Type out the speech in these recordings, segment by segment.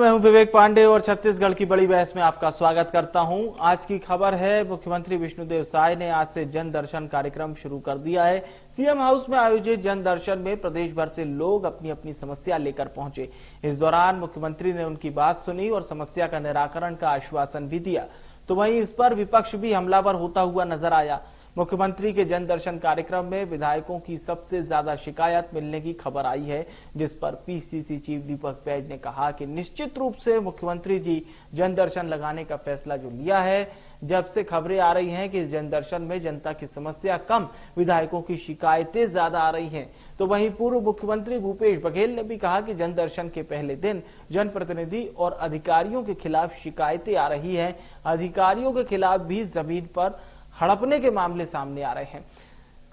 मैं हूं विवेक पांडे और छत्तीसगढ़ की बड़ी बहस में आपका स्वागत करता हूं। आज की खबर है, मुख्यमंत्री विष्णुदेव साय ने आज से जन दर्शन कार्यक्रम शुरू कर दिया है। सीएम हाउस में आयोजित जन दर्शन में प्रदेश भर से लोग अपनी अपनी समस्या लेकर पहुंचे। इस दौरान मुख्यमंत्री ने उनकी बात सुनी और समस्या का निराकरण का आश्वासन भी दिया। तो वहीं इस पर विपक्ष भी हमलावर होता हुआ नजर आया। मुख्यमंत्री के जन दर्शन कार्यक्रम में विधायकों की सबसे ज्यादा शिकायत मिलने की खबर आई है, जिस पर पीसीसी चीफ दीपक बैज ने कहा कि निश्चित रूप से मुख्यमंत्री जी जन दर्शन लगाने का फैसला जो लिया है, जब से खबरें आ रही हैं कि इस जन दर्शन में जनता की समस्या कम, विधायकों की शिकायतें ज्यादा आ रही हैं। तो वहीं पूर्व मुख्यमंत्री भूपेश बघेल ने भी कहा कि जन दर्शन के पहले दिन जनप्रतिनिधि और अधिकारियों के खिलाफ शिकायतें आ रही है। अधिकारियों के खिलाफ भी जमीन पर हड़पने के मामले सामने आ रहे हैं।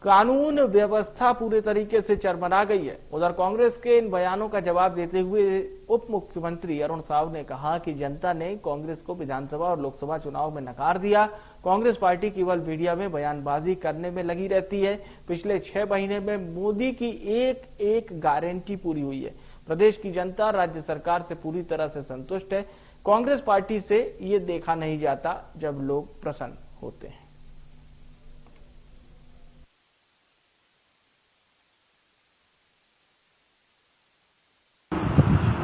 कानून व्यवस्था पूरे तरीके से चरमरा गई है। उधर कांग्रेस के इन बयानों का जवाब देते हुए उप मुख्यमंत्री अरुण साव ने कहा कि जनता ने कांग्रेस को विधानसभा और लोकसभा चुनाव में नकार दिया। कांग्रेस पार्टी केवल मीडिया में बयानबाजी करने में लगी रहती है। पिछले 6 महीने में मोदी की एक एक गारंटी पूरी हुई है। प्रदेश की जनता राज्य सरकार से पूरी तरह से संतुष्ट है। कांग्रेस पार्टी से ये देखा नहीं जाता जब लोग प्रसन्न होते हैं।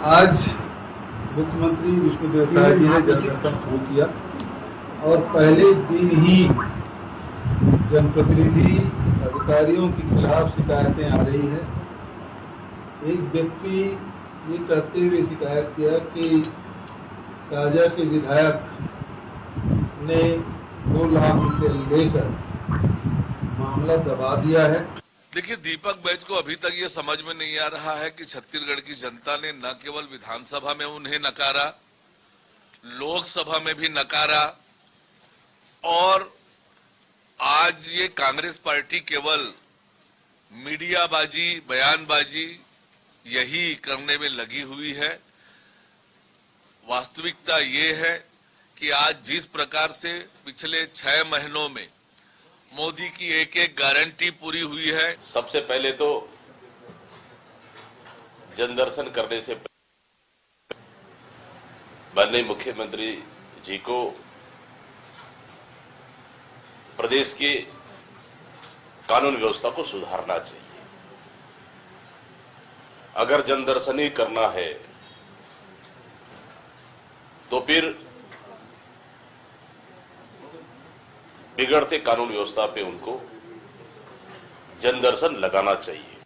आज मुख्यमंत्री विष्णुदेव साय जी ने जन दर्शन शुरू किया और पहले दिन ही जनप्रतिनिधि अधिकारियों के खिलाफ शिकायतें आ रही है। एक व्यक्ति ये कहते हुए शिकायत किया कि साजा के विधायक ने 2 लाख रुपए लेकर मामला दबा दिया है। देखिए, दीपक बैज को अभी तक ये समझ में नहीं आ रहा है कि छत्तीसगढ़ की जनता ने न केवल विधानसभा में उन्हें नकारा, लोकसभा में भी नकारा और आज ये कांग्रेस पार्टी केवल मीडियाबाजी, बयानबाजी यही करने में लगी हुई है। वास्तविकता ये है कि आज जिस प्रकार से पिछले 6 महीनों में मोदी की एक एक गारंटी पूरी हुई है। सबसे पहले तो जन दर्शन करने से माननीय मुख्यमंत्री जी को प्रदेश की कानून व्यवस्था को सुधारना चाहिए। अगर जन दर्शन ही करना है तो फिर बिगड़ते कानून व्यवस्था पे उनको जन दर्शन लगाना चाहिए।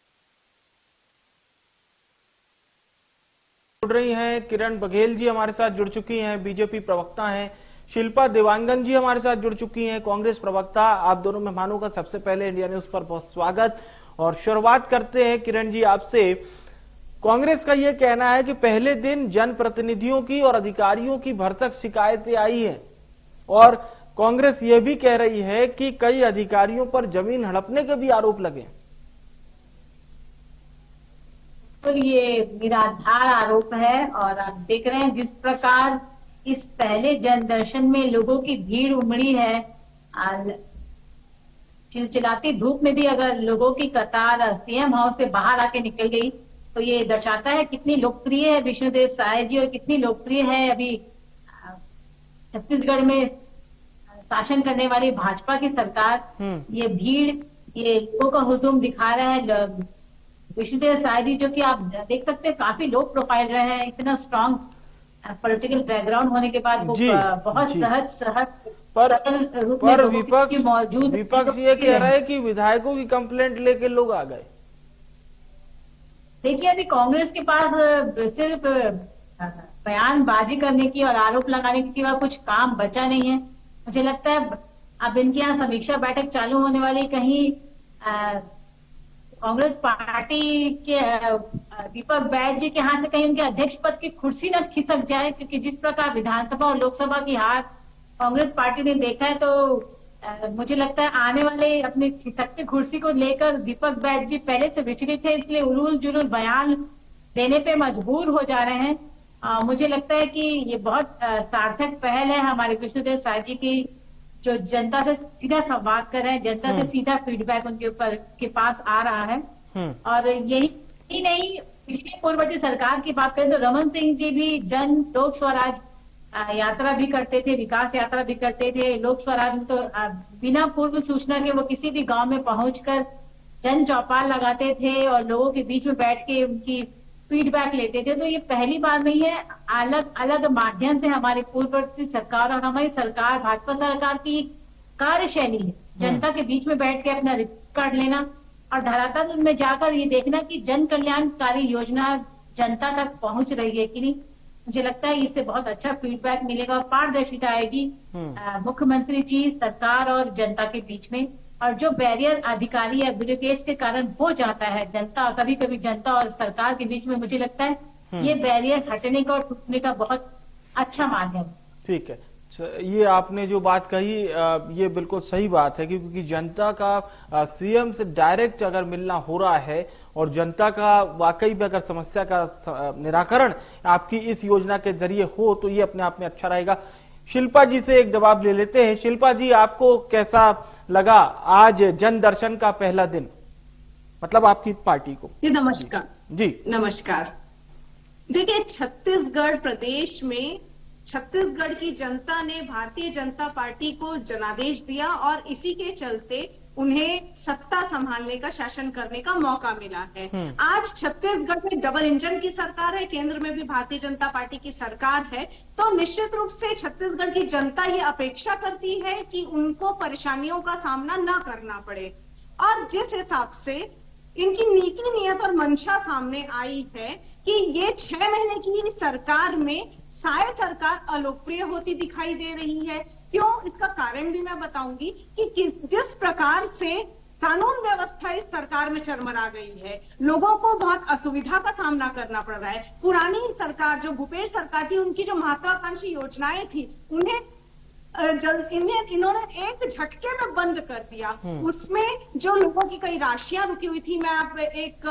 जुड़ रही हैं किरण बघेल जी हमारे साथ जुड़ चुकी हैं, बीजेपी प्रवक्ता हैं। शिल्पा देवांगन जी हमारे साथ जुड़ चुकी हैं, कांग्रेस प्रवक्ता। आप दोनों मेहमानों का सबसे पहले इंडिया न्यूज पर बहुत स्वागत। और शुरुआत करते हैं किरण जी आपसे। कांग्रेस का यह कहना है कि पहले दिन जनप्रतिनिधियों की और अधिकारियों की भरसक शिकायतें आई हैं और कांग्रेस ये भी कह रही है कि कई अधिकारियों पर जमीन हड़पने के भी आरोप लगे। तो ये निराधार आरोप है और आप देख रहे हैं जिस प्रकार इस पहले जन दर्शन में लोगों की भीड़ उमड़ी है। चिलचिलाती धूप में भी अगर लोगों की कतार सीएम हाउस से बाहर आके निकल गई तो ये दर्शाता है कितनी लोकप्रिय है विष्णुदेव साय जी और कितनी लोकप्रिय है अभी छत्तीसगढ़ में शासन करने वाली भाजपा की सरकार। ये भीड़, ये लोगों का हुजूम दिखा रहा है। विष्णुदेव साय जी जो कि आप देख सकते हैं काफी लो प्रोफाइल रहे हैं, इतना स्ट्रॉन्ग पॉलिटिकल बैकग्राउंड होने के बाद वो बहुत सहज पर विपक्ष ये कह रहा है कि विधायकों की कंप्लेंट लेके लोग आ गए। देखिए, अभी कांग्रेस के पास सिर्फ बयानबाजी करने की और आरोप लगाने के सिवा कुछ काम बचा नहीं है। मुझे लगता है अब इनके यहाँ समीक्षा बैठक चालू होने वाली, कहीं कांग्रेस पार्टी के दीपक बैज जी के हाथ से कहीं उनके अध्यक्ष पद की कुर्सी न खिसक जाए, क्योंकि जिस प्रकार विधानसभा और लोकसभा की हार कांग्रेस पार्टी ने देखा है तो मुझे लगता है आने वाले अपनी खिसकती कुर्सी को लेकर दीपक बैज जी पहले से विचलित थे, इसलिए उलूल जुलूल बयान देने पे मजबूर हो जा रहे हैं। मुझे लगता है कि ये बहुत सार्थक पहल है हमारे विष्णुदेव साय जी की, जो जनता से सीधा संवाद कर रहे हैं, जनता से सीधा फीडबैक उनके ऊपर के पास आ रहा है। और यही नहीं, पिछली पूर्ववर्ती सरकार की बात करें तो रमन सिंह जी भी जन लोक स्वराज यात्रा भी करते थे, विकास यात्रा भी करते थे। लोक स्वराज में तो बिना पूर्व सूचना के वो किसी भी गांव में पहुंचकर जन चौपाल लगाते थे और लोगों के बीच में बैठ के उनकी फीडबैक लेते थे। तो ये पहली बार नहीं है, अलग अलग माध्यम से हमारी पूर्ववर्ती सरकार और हमारी सरकार भाजपा सरकार की कार्यशैली है जनता के बीच में बैठ के अपना रिपोर्ट कार्ड लेना और धरातल में जाकर ये देखना कि जन कल्याणकारी योजना जनता तक पहुंच रही है कि नहीं। मुझे लगता है इससे बहुत अच्छा फीडबैक मिलेगा और पारदर्शिता आएगी मुख्यमंत्री जी, सरकार और जनता के बीच में। और जो बैरियर अधिकारी या ब्यूरोक्रेट्स के कारण हो जाता है जनता, कभी कभी जनता और सरकार के बीच में, मुझे लगता है ये बैरियर हटने का और टूटने का बहुत अच्छा माध्यम है। ठीक है, ये आपने जो बात कही ये बिल्कुल सही बात है, क्योंकि जनता का सीएम से डायरेक्ट अगर मिलना हो रहा है और जनता का वाकई में अगर समस्या का निराकरण आपकी इस योजना के जरिए हो तो ये अपने आप में अच्छा रहेगा। शिल्पा जी से एक जवाब ले लेते हैं। शिल्पा जी, आपको कैसा लगा आज जन दर्शन का पहला दिन, मतलब आपकी पार्टी को? जी नमस्कार। जी नमस्कार। देखिए, छत्तीसगढ़ प्रदेश में छत्तीसगढ़ की जनता ने भारतीय जनता पार्टी को जनादेश दिया और इसी के चलते उन्हें सत्ता संभालने का, शासन करने का मौका मिला है। आज छत्तीसगढ़ में डबल इंजन की सरकार है, केंद्र में भी भारतीय जनता पार्टी की सरकार है, तो निश्चित रूप से छत्तीसगढ़ की जनता ये अपेक्षा करती है कि उनको परेशानियों का सामना न करना पड़े। और जिस हिसाब से इनकी नीति, नियत और मंशा सामने आई है कि ये 6 महीने की सरकार में शायद सरकार अलोकप्रिय होती दिखाई दे रही है। क्यों? इसका कारण भी मैं बताऊंगी कि जिस प्रकार से कानून व्यवस्था इस सरकार में चरमरा गई है, लोगों को बहुत असुविधा का सामना करना पड़ रहा है। पुरानी सरकार, जो भूपेश सरकार थी, उनकी जो महत्वाकांक्षी योजनाएं थी उन्हें इन्होंने एक झटके में बंद कर दिया। उसमें जो लोगों की कई राशियां रुकी हुई थी, मैं आप एक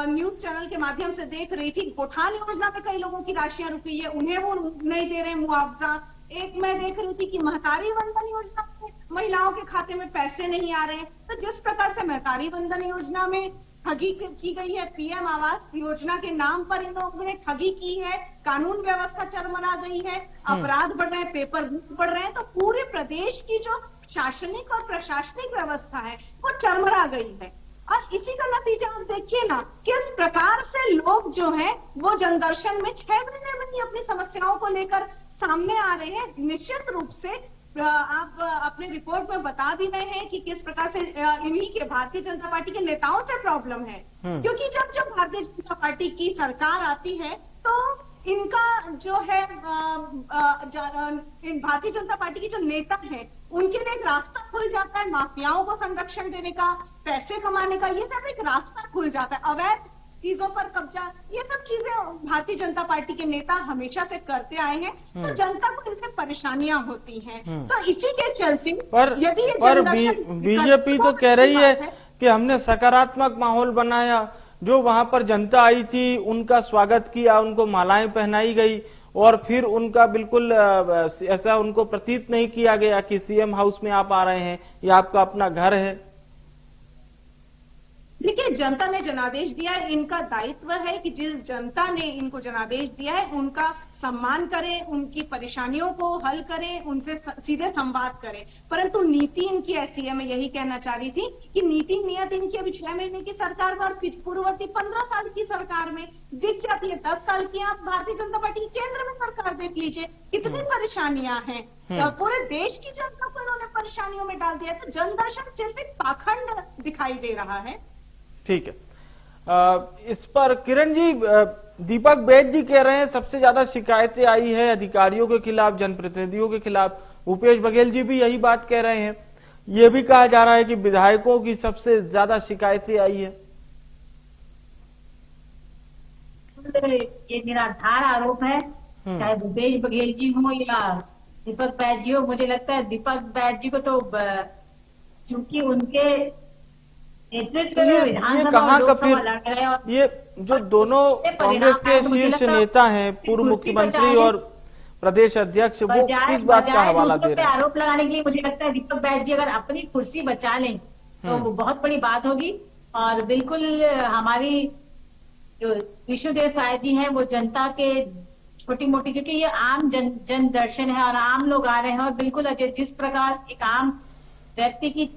न्यूज चैनल के माध्यम से देख रही थी, गोठान योजना में कई लोगों की राशियां रुकी है, उन्हें वो नहीं दे रहे मुआवजा। एक मैं देख रही थी कि महतारी वंदन योजना में महिलाओं के खाते में पैसे नहीं आ रहे हैं। तो जिस प्रकार से महतारी वंदन योजना में ठगी की गई है, पीएम आवास योजना के नाम पर इन लोगों ने ठगी की है, कानून व्यवस्था चरमरा गई है, अपराध बढ़ रहे हैं, पेपर बढ़ रहे हैं, तो पूरे प्रदेश की जो शासनिक और प्रशासनिक व्यवस्था है वो चरमरा गई है। और इसी का नतीजा आप देखिए ना, किस प्रकार से लोग जो है वो जनदर्शन में 6 महीने में ही अपनी समस्याओं को लेकर सामने आ रहे हैं। निश्चित रूप से आप अपने रिपोर्ट में बता भी रहे हैं कि किस प्रकार से इन्हीं के भारतीय जनता पार्टी के नेताओं से प्रॉब्लम है। क्योंकि जब भारतीय जनता पार्टी की सरकार आती है तो इनका जो है भारतीय जनता पार्टी की जो नेता है उनके लिए एक रास्ता खुल जाता है, माफियाओं को संरक्षण देने का, पैसे कमाने का, ये सब एक रास्ता खुल जाता है। अवैध चीजों पर कब्जा, ये सब चीजें भारतीय जनता पार्टी के नेता हमेशा से करते आए हैं, तो जनता को इनसे परेशानियां होती हैं। तो इसी के चलते यदि ये बीजेपी तो कह रही है कि हमने सकारात्मक माहौल बनाया, जो वहां पर जनता आई थी उनका स्वागत किया, उनको मालाएं पहनाई गई और फिर उनका बिल्कुल ऐसा उनको प्रतीत नहीं किया गया कि सीएम हाउस में आप आ रहे हैं या आपका अपना घर है। देखिए, जनता ने जनादेश दिया है, इनका दायित्व है कि जिस जनता ने इनको जनादेश दिया है उनका सम्मान करें, उनकी परेशानियों को हल करें, उनसे सीधे संवाद करें। परंतु नीति इनकी ऐसी है, मैं यही कहना चाह रही थी कि नीति नियत इनकी अभी 6 महीने की सरकार में और पूर्ववर्ती 15 साल की सरकार में दिख जाती है। 10 साल की आप भारतीय जनता पार्टी की केंद्र में सरकार देख लीजिए, कितनी परेशानियां हैं। पूरे देश की जनता को इन्होंने परेशानियों में डाल दिया। तो जनदर्शन सिर्फ एक पाखंड दिखाई दे रहा है। ठीक है, इस पर किरण जी, दीपक बैज जी कह रहे हैं सबसे ज्यादा शिकायतें आई है अधिकारियों के खिलाफ, जनप्रतिनिधियों के खिलाफ। भूपेश बघेल जी भी यही बात कह रहे हैं। ये भी कहा जा रहा है कि विधायकों की सबसे ज्यादा शिकायतें आई है। ये निराधार आरोप है, चाहे भूपेश बघेल जी हो या दीपक बैज जी हो। मुझे लगता है दीपक बैज जी को तो क्योंकि उनके ये कहाँ का फिर ये जो दोनों कांग्रेस के शीर्ष नेता हैं, पूर्व मुख्यमंत्री और प्रदेश अध्यक्ष, वो किस बात का हवाला दे रहे हैं? आरोप लगाने के लिए मुझे लगता है दीपक बैज जी अगर अपनी कुर्सी बचा लें तो वो बहुत बड़ी बात होगी। और बिल्कुल हमारी जो विष्णुदेव साय जी हैं वो जनता के छोटी मोटी, क्योंकि ये आम जन दर्शन है और आम लोग आ रहे हैं, और बिल्कुल अजय जिस प्रकार एक आम व्यक्ति की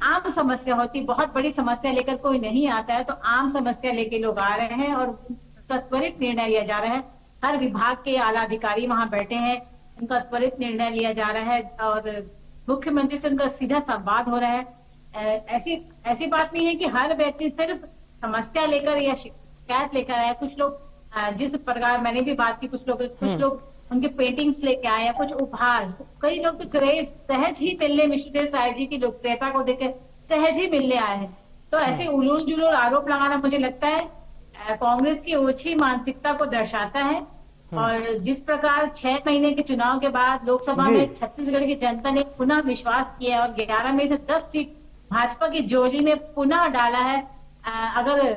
आम समस्या होती, बहुत बड़ी समस्या लेकर कोई नहीं आता है, तो आम समस्या लेके लोग आ रहे हैं और उसका त्वरित निर्णय लिया जा रहा है। हर विभाग के आला अधिकारी वहां बैठे हैं, उनका त्वरित निर्णय लिया जा रहा है और मुख्यमंत्री से उनका सीधा संवाद हो रहा है। ऐसी बात नहीं है कि हर व्यक्ति सिर्फ समस्या लेकर या शिकायत लेकर आया। कुछ लोग जिस प्रकार मैंने भी बात की, कुछ लोग उनके पेंटिंग्स लेके आए, कुछ उपहार, कई लोग तो सहज ही मिलने विष्णुदेव साय जी की लोकप्रियता को देकर सहज ही मिलने आए हैं। तो ऐसे उलूल जुलूल आरोप लगाना मुझे लगता है कांग्रेस की ओछी मानसिकता को दर्शाता है। और जिस प्रकार 6 महीने के चुनाव के बाद लोकसभा में छत्तीसगढ़ की जनता ने पुनः विश्वास किया और 11 में से 10 सीट भाजपा की झोली में पुनः डाला है। अगर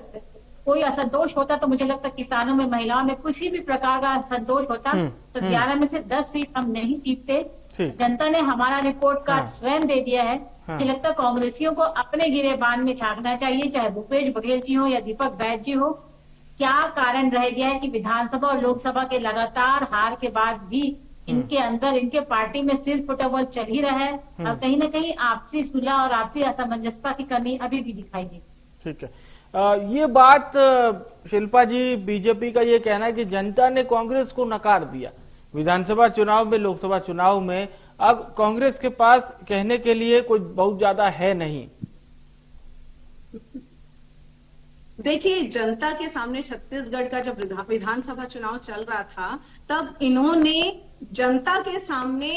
कोई असंतोष होता तो मुझे लगता किसानों में, महिलाओं में किसी भी प्रकार का असंतोष होता तो 11 में से 10 सीट हम नहीं जीतते। जनता ने हमारा रिपोर्ट कार्ड स्वयं दे दिया है। मुझे लगता है कांग्रेसियों को अपने गिरेबान में झांकना चाहिए, चाहे भूपेश बघेल जी हो या दीपक बैज जी हो। क्या कारण रह गया है कि विधानसभा और लोकसभा के लगातार हार के बाद भी इनके अंदर, इनके पार्टी में सिर फुटबॉल चल ही रहा है और कहीं ना कहीं आपसी सुलह और आपसी असमंजसता की कमी अभी भी दिखाई देती। ठीक है, ये बात शिल्पा जी, बीजेपी का ये कहना है कि जनता ने कांग्रेस को नकार दिया विधानसभा चुनाव में, लोकसभा चुनाव में। अब कांग्रेस के पास कहने के लिए कुछ बहुत ज्यादा है नहीं। देखिए, जनता के सामने छत्तीसगढ़ का जब विधानसभा चुनाव चल रहा था तब इन्होंने जनता के सामने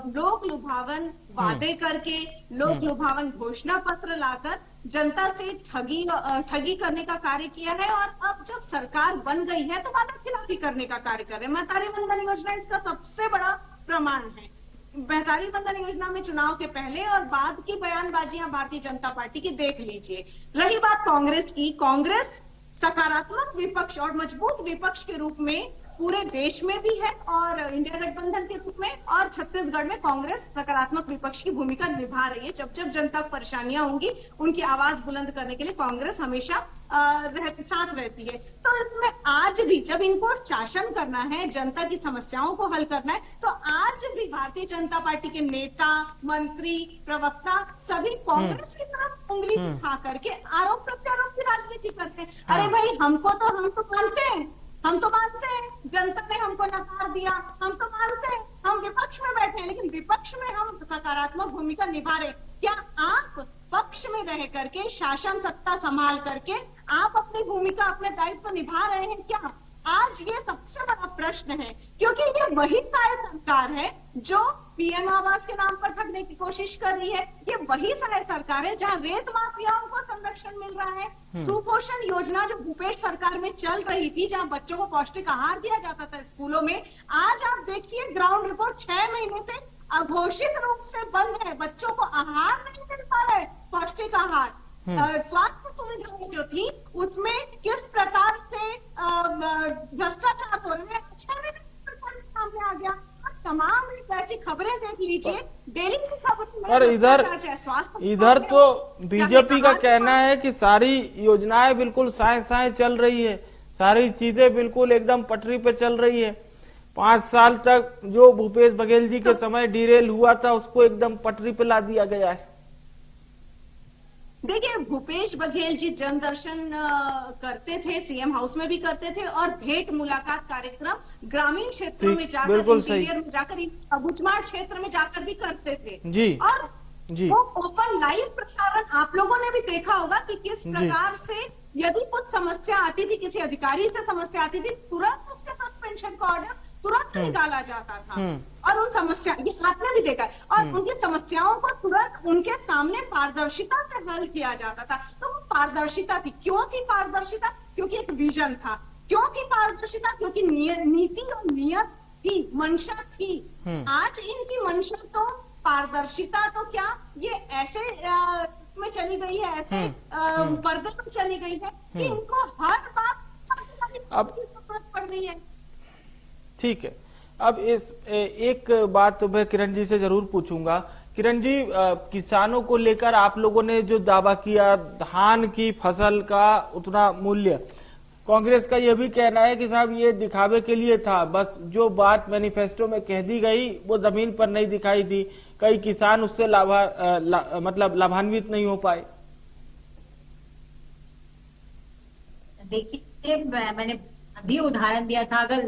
लोक लुभावन वादे करके, लोक लुभावन घोषणा पत्र लाकर जनता से ठगी करने का कार्य किया है। और अब जब सरकार बन गई है तो वादा खिलाफी करने का कार्य कर रहे हैं। महतारी वंदन योजना इसका सबसे बड़ा प्रमाण है। महतारी वंदन योजना में चुनाव के पहले और बाद की बयानबाजियां भारतीय जनता पार्टी की देख लीजिए। रही बात कांग्रेस की, कांग्रेस सकारात्मक विपक्ष और मजबूत विपक्ष के रूप में पूरे देश में भी है और इंडिया गठबंधन के रूप में, और छत्तीसगढ़ में कांग्रेस सकारात्मक विपक्ष की भूमिका निभा रही है। जब जब जनता को परेशानियां होंगी उनकी आवाज बुलंद करने के लिए कांग्रेस हमेशा साथ रहती है। तो इसमें आज भी जब इनको शासन करना है, जनता की समस्याओं को हल करना है, तो आज भी भारतीय जनता पार्टी के नेता, मंत्री, प्रवक्ता सभी कांग्रेस की तरफ उंगली उठा करके आरोप प्रत्यारोप की राजनीति करते हैं। अरे भाई, हम तो मानते हैं जनता ने हमको नकार दिया, हम तो मानते हैं, हम विपक्ष में बैठे हैं, लेकिन विपक्ष में हम सकारात्मक भूमिका निभा रहे। क्या आप पक्ष में रह करके, शासन सत्ता संभाल करके आप अपनी भूमिका, अपने दायित्व निभा रहे हैं क्या? आज ये सबसे बड़ा प्रश्न है, क्योंकि ये वही साय सरकार है जो पीएम आवास के नाम पर ठगने की कोशिश कर रही है। ये वही साय सरकार है जहां रेत माफियाओं को संरक्षण मिल रहा है। सुपोषण योजना जो भूपेश सरकार में चल रही थी, जहां बच्चों को पौष्टिक आहार दिया जाता था स्कूलों में, आज आप देखिए ग्राउंड रिपोर्ट 6 महीने से अघोषित रूप से बंद है। बच्चों को आहार नहीं मिल पा रहा है, पौष्टिक आहार। स्वास्थ्य सुविधाएं जो थी उसमें किस प्रकार से भ्रष्टाचार हो रहे हैं, सामने आ गया। तमाम ऐसी खबरें देख लीजिए, डेली की खबरें। और इधर तो बीजेपी का कहना है कि सारी योजनाएं बिल्कुल साए साए चल रही है, सारी चीजें बिल्कुल एकदम पटरी पे चल रही है। 5 साल तक जो भूपेश बघेल जी के समय डिरेल हुआ था उसको एकदम पटरी पे ला दिया गया है। देखिए, भूपेश बघेल जी जनदर्शन करते थे, सीएम हाउस में भी करते थे, और भेंट मुलाकात कार्यक्रम ग्रामीण क्षेत्रों में जाकर, इंटीरियर में जाकर, अबुझमाड़ क्षेत्र में जाकर भी करते थे जी। और जी, वो ओपन लाइव प्रसारण आप लोगों ने भी देखा होगा कि किस प्रकार से यदि कुछ समस्या आती थी, किसी अधिकारी से समस्या आती थी, तुरंत उसके साथ पेंशन का ऑर्डर तुरंत निकाला जाता था और उन समस्या, ये आपने भी देखा, और उनकी समस्याओं को तुरंत उनके सामने पारदर्शिता से हल किया जाता था। तो वो पारदर्शिता थी। क्यों थी पारदर्शिता? क्योंकि एक विजन था। क्यों थी पारदर्शिता? क्योंकि नीति और नियत थी, मंशा थी। आज इनकी मंशा तो, पारदर्शिता तो क्या, ये ऐसे में चली गई है, ऐसे पर्दे में चली गई है कि इनको हर बात अब जरूरत पड़ रही है। ठीक है, अब इस एक बात तो मैं किरण जी से जरूर पूछूंगा। किरण जी, किसानों को लेकर आप लोगों ने जो दावा किया, धान की फसल का उतना मूल्य, कांग्रेस का यह भी कहना है कि साहब ये दिखावे के लिए था, बस जो बात मैनिफेस्टो में कह दी गई वो जमीन पर नहीं दिखाई दी, कई किसान उससे मतलब लाभान्वित नहीं हो पाए। देखिए, मैंने अभी उदाहरण दिया था, अगर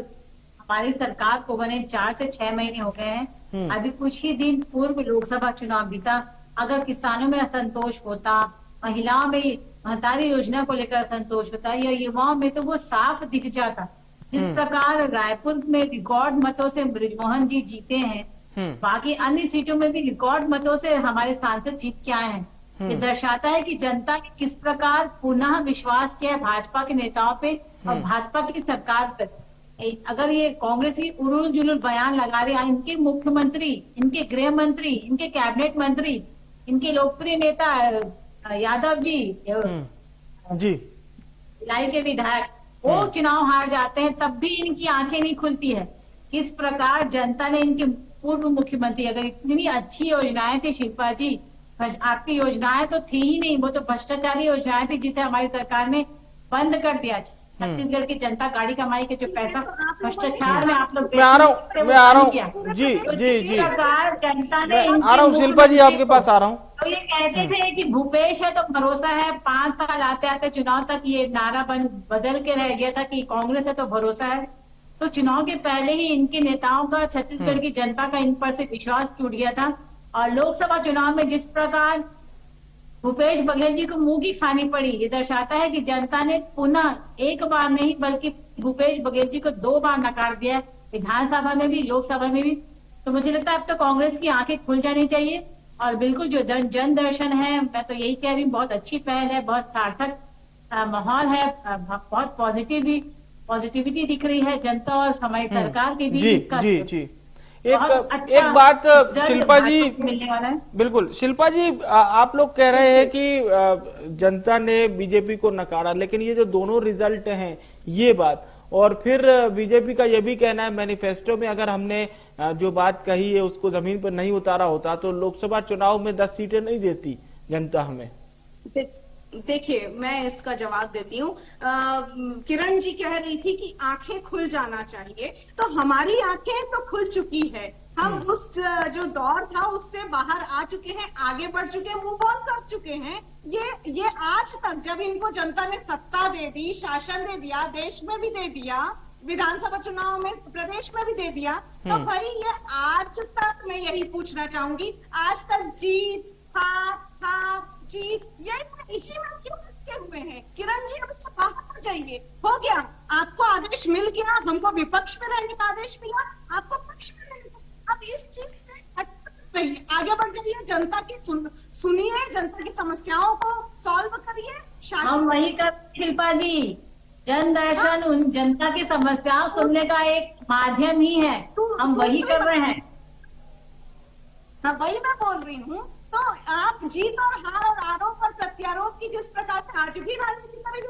हमारी सरकार को बने 4 से 6 महीने हो गए हैं, अभी कुछ ही दिन पूर्व लोकसभा चुनाव बीता, अगर किसानों में असंतोष होता, महिलाओं में महतारी योजना को लेकर असंतोष होता या युवाओं में, तो वो साफ दिख जाता। जिस प्रकार रायपुर में रिकॉर्ड मतों से बृजमोहन जी जीते हैं, बाकी अन्य सीटों में भी रिकॉर्ड मतों से हमारे सांसद जीत के आए हैं। ये दर्शाता है कि जनता ने किस प्रकार पुनः विश्वास किया है भाजपा के नेताओं पे और भाजपा की सरकार पर। अगर ये कांग्रेस ही उड़ूल जुलूल बयान लगा रहे हैं, इनके मुख्यमंत्री, इनके गृह मंत्री, इनके कैबिनेट मंत्री, इनके लोकप्रिय नेता यादव जी लाई के विधायक, वो चुनाव हार जाते हैं, तब भी इनकी आंखें नहीं खुलती है। किस प्रकार जनता ने इनके पूर्व मुख्यमंत्री, अगर इतनी अच्छी योजनाएं थी शिल्पा जी, आपकी योजनाएं तो थी ही नहीं, वो तो भ्रष्टाचारी योजनाएं थी जिसे हमारी सरकार ने बंद कर दिया। छत्तीसगढ़ की जनता गाड़ी कमाई के जो पैसा भ्रष्टाचार में आप लोग, मैं आ रहा हूँ जी सरकार जनता ने आ रहा हूँ शिल्पा जी, आपके पास आ रहा हूँ। तो ये कहते थे कि भूपेश है तो भरोसा है, 5 साल आते आते चुनाव तक ये नारा बदल के रह गया था कि कांग्रेस है तो भरोसा है। तो चुनाव के पहले ही इनके नेताओं का, छत्तीसगढ़ की जनता का इन पर से विश्वास टूट गया था। और लोकसभा चुनाव में जिस प्रकार भूपेश बघेल जी को मुंह की खानी पड़ी, ये दर्शाता है कि जनता ने पुनः एक बार नहीं बल्कि भूपेश बघेल जी को 2 बार नकार दिया, विधानसभा में भी, लोकसभा में भी। तो मुझे लगता है अब तो कांग्रेस की आंखें खुल जानी चाहिए। और बिल्कुल जो जन दर्शन है, मैं तो यही कह रही हूँ, बहुत अच्छी पहल है, बहुत सार्थक माहौल है, बहुत पॉजिटिविटी दिख रही है जनता और हमारी सरकार के बीच। जी एक बात शिल्पा जी, मिलने वाला है। बिल्कुल शिल्पा जी, आप लोग कह रहे हैं कि जनता ने बीजेपी को नकारा, लेकिन ये जो दोनों रिजल्ट हैं, ये बात, और फिर बीजेपी का यह भी कहना है मैनिफेस्टो में अगर हमने जो बात कही है उसको जमीन पर नहीं उतारा होता तो लोकसभा चुनाव में 10 सीटें नहीं देती जनता हमें। देखिए, मैं इसका जवाब देती हूँ। किरण जी कह रही थी कि आंखें खुल जाना चाहिए, तो हमारी आंखें तो खुल चुकी है। हम उस जो दौर था उससे बाहर आ चुके हैं, आगे बढ़ चुके हैं, मूव ऑन कर चुके हैं। ये आज तक जब इनको जनता ने सत्ता दे दी, शासन दे दिया, देश में भी दे दिया, विधानसभा चुनाव में प्रदेश में भी दे दिया, तो भाई ये आज तक मैं यही पूछना चाहूंगी, आज तक जीत जीत ये इसी में क्यों लटके हुए हैं? किरण जी, अब इससे बाहर हो जाइए। हो गया, आपको आदेश मिल गया, हमको विपक्ष में रहने का आदेश मिला, आपको पक्ष में रहने का। अब इस चीज से रहिए, आगे बढ़ जाइए, जनता की सुनिए, जनता की समस्याओं को सॉल्व करिए। हम वही कर, शिल्पा जी, जन दर्शन उन जनता की समस्याओं सुनने का एक माध्यम ही है, हम वही कर रहे हैं। हाँ, वही मैं बोल रही हूँ। तो आप जीत और हार और आरोप और प्रत्यारोप की जिस प्रकार से आज भी राजनीति करेंगे,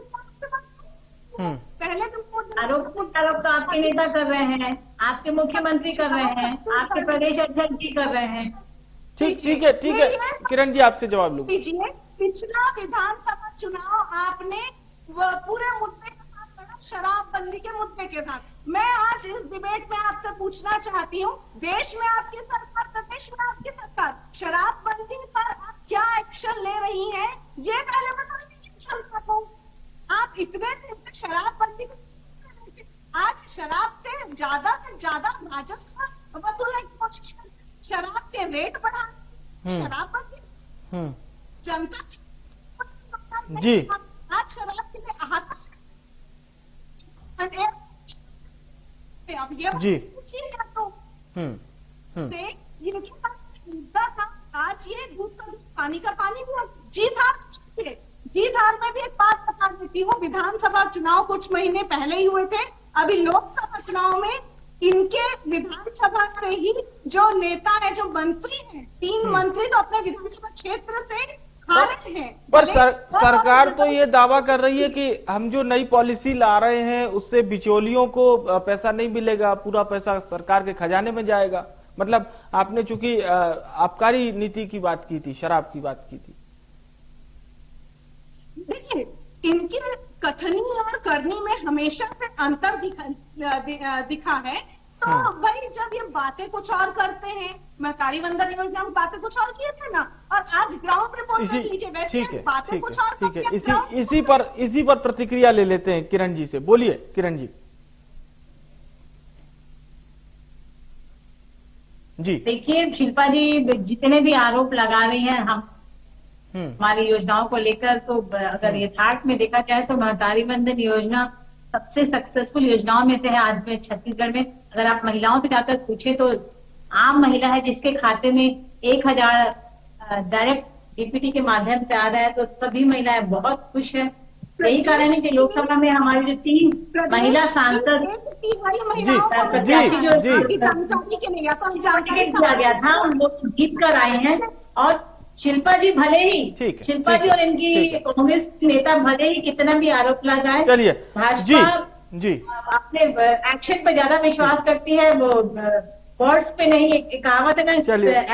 पहले तो आरोप तो आपके नेता कर रहे हैं, आपके मुख्यमंत्री कर रहे हैं, आपके प्रदेश अध्यक्ष जी कर रहे हैं। ठीक है किरण जी, आपसे जवाब लूं। पिछला विधानसभा चुनाव आपने पूरे मुद्दे के साथ लड़ा, शराबबंदी के मुद्दे के साथ। मैं आज इस डिबेट में आपसे पूछना चाहती हूँ, देश में आपकी सरकार, प्रदेश में आपकी सरकार शराबबंदी पर आप क्या एक्शन ले रही हैं, ये पहले बता दीजिए। आप इतने से शराबबंदी, आज शराब से ज्यादा राजस्व वसूलने की कोशिश करते, शराब के रेट बढ़ा, शराबबंदी जनता जी, आज शराब के अब ये पूछिएगा तो इनके पास मुद्दा था, आज ये दूध का दूध, पानी का पानी भी। जीत हार में भी एक बात बता देती हूँ, विधानसभा चुनाव कुछ महीने पहले ही हुए थे, अभी लोकसभा चुनाव में इनके विधानसभा से ही जो नेता है, जो मंत्री हैं, 3 मंत्री तो अपने विधानसभा क्षेत्र से हारे हैं। पर सरकार तो ये दावा कर रही है कि हम जो नई पॉलिसी ला रहे हैं उससे बिचौलियों को पैसा नहीं मिलेगा, पूरा पैसा सरकार के खजाने में जाएगा। मतलब आपने चूंकि आबकारी नीति की बात की थी, शराब की बात की थी। देखिए, इनकी कथनी और करनी में हमेशा से अंतर दिखा है। तो भाई जब ये बातें कुछ और करते हैं, महतारी वंदन योजना में बातें कुछ और किए थे ना, और आज ग्राउंड रिपोर्ट में लीजिए बैठिए, बातें कुछ और। ठीक है, इसी पर प्रतिक्रिया ले लेते हैं किरण जी से। बोलिए किरण जी। जी देखिए शिल्पा जी, जितने भी आरोप लगा रही हैं हम हमारी योजनाओं को लेकर, तो अगर यथार्थ में देखा जाए तो महतारी वंदन योजना सबसे सक्सेसफुल योजनाओं में से है आज में छत्तीसगढ़ में। अगर आप महिलाओं से जाकर पूछे तो आम महिला है जिसके खाते में 1000 डायरेक्ट डीपीटी के माध्यम से आ रहा है, तो सभी महिलाएं बहुत खुश है। यही कारण है कि लोकसभा में हमारी जो 3 महिला सांसद किया गया था, उन लोग जीत कर आए हैं। और शिल्पा जी भले ही शिल्पा जी और इनकी कांग्रेस नेता भले ही कितना भी आरोप लगाए, चलिए भाजपा जी अपने एक्शन पे ज्यादा विश्वास करती है, वो वर्ड्स पे नहीं। एक कहावत है ना,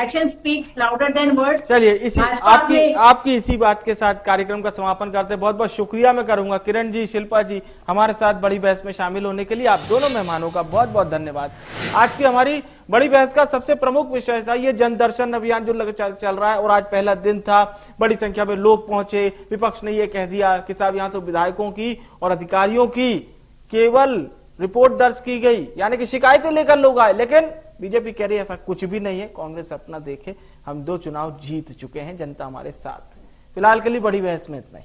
action speaks louder than words. चलिए इसी आपकी इसी बात के साथ कार्यक्रम का समापन करते हैं। बहुत बहुत शुक्रिया मैं करूंगा किरण जी, शिल्पा जी, हमारे साथ बड़ी बहस में शामिल होने के लिए। आप दोनों मेहमानों का बहुत बहुत धन्यवाद। आज की हमारी बड़ी बहस का सबसे प्रमुख विषय था ये जन दर्शन अभियान जो चल रहा है, और आज पहला दिन था, बड़ी संख्या में लोग पहुंचे। विपक्ष ने ये कह दिया कि साहब यहाँ से विधायकों की और अधिकारियों की केवल रिपोर्ट दर्ज की गई, यानी कि शिकायतें लेकर लोग आए। लेकिन बीजेपी कह रही है ऐसा कुछ भी नहीं है, कांग्रेस अपना देखे, हम 2 चुनाव जीत चुके हैं, जनता हमारे साथ। फिलहाल के लिए बड़ी बहस में इतना ही।